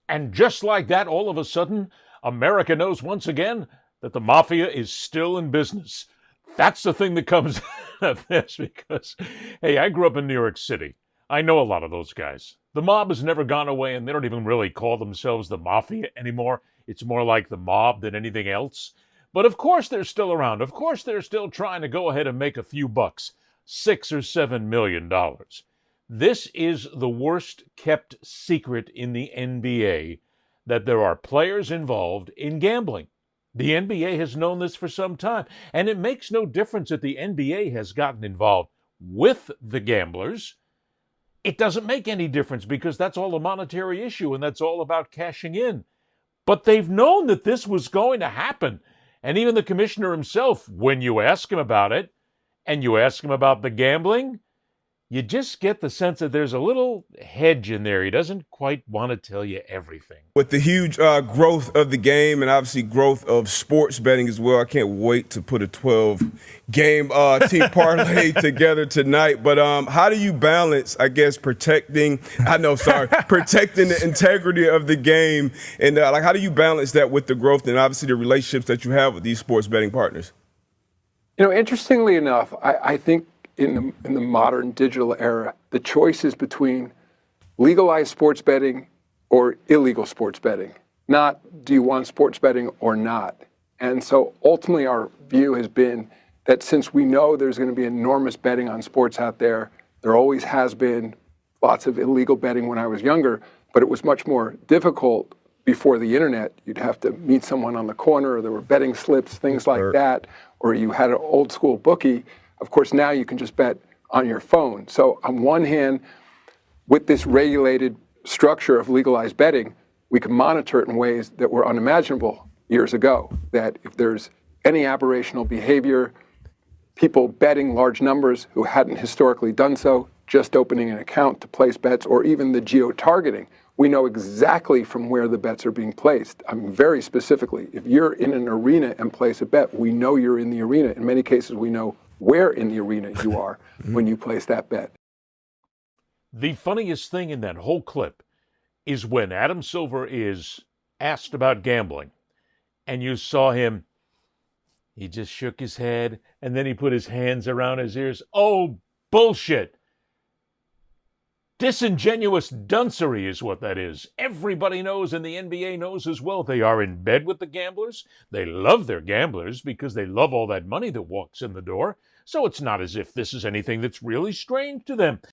And just like that, all of a sudden, America knows once again that the mafia is still in business. That's the thing that comes out of this because, hey, I grew up in New York City. I know a lot of those guys. The mob has never gone away, and they don't even really call themselves the mafia anymore. It's more like the mob than anything else. But of course they're still around. Of course they're still trying to go ahead and make a few bucks, $6 or $7 million. This is the worst kept secret in the NBA that there are players involved in gambling. The NBA has known this for some time, and it makes no difference that the NBA has gotten involved with the gamblers. It doesn't make any difference because that's all a monetary issue and that's all about cashing in. But they've known that this was going to happen. And even the commissioner himself, when you ask him about it and you ask him about the gambling, you just get the sense that there's a little hedge in there. He doesn't quite want to tell you everything. With the huge growth of the game and obviously growth of sports betting as well, I can't wait to put a 12-game team parlay together tonight. But how do you balance, I guess, protecting the integrity of the game? And how do you balance that with the growth and obviously the relationships that you have with these sports betting partners? Interestingly enough, I think in the modern digital era, the choice is between legalized sports betting or illegal sports betting, not do you want sports betting or not. And so ultimately our view has been that since we know there's going to be enormous betting on sports out there, there always has been lots of illegal betting when I was younger, but it was much more difficult before the internet. You'd have to meet someone on the corner, or there were betting slips, things like that, or you had an old school bookie. Of course, now you can just bet on your phone. So on one hand, with this regulated structure of legalized betting, we can monitor it in ways that were unimaginable years ago. That if there's any aberrational behavior, people betting large numbers who hadn't historically done so, just opening an account to place bets, or even the geo-targeting, we know exactly from where the bets are being placed. I mean, very specifically, if you're in an arena and place a bet, we know you're in the arena. In many cases, we know where in the arena you are when you place that bet. The funniest thing in that whole clip is when Adam Silver is asked about gambling, and you saw him, he just shook his head, and then he put his hands around his ears. Oh, bullshit. Disingenuous duncery is what that is. Everybody knows, and the NBA knows as well. They are in bed with the gamblers. They love their gamblers because they love all that money that walks in the door. So it's not as if this is anything that's really strange to them.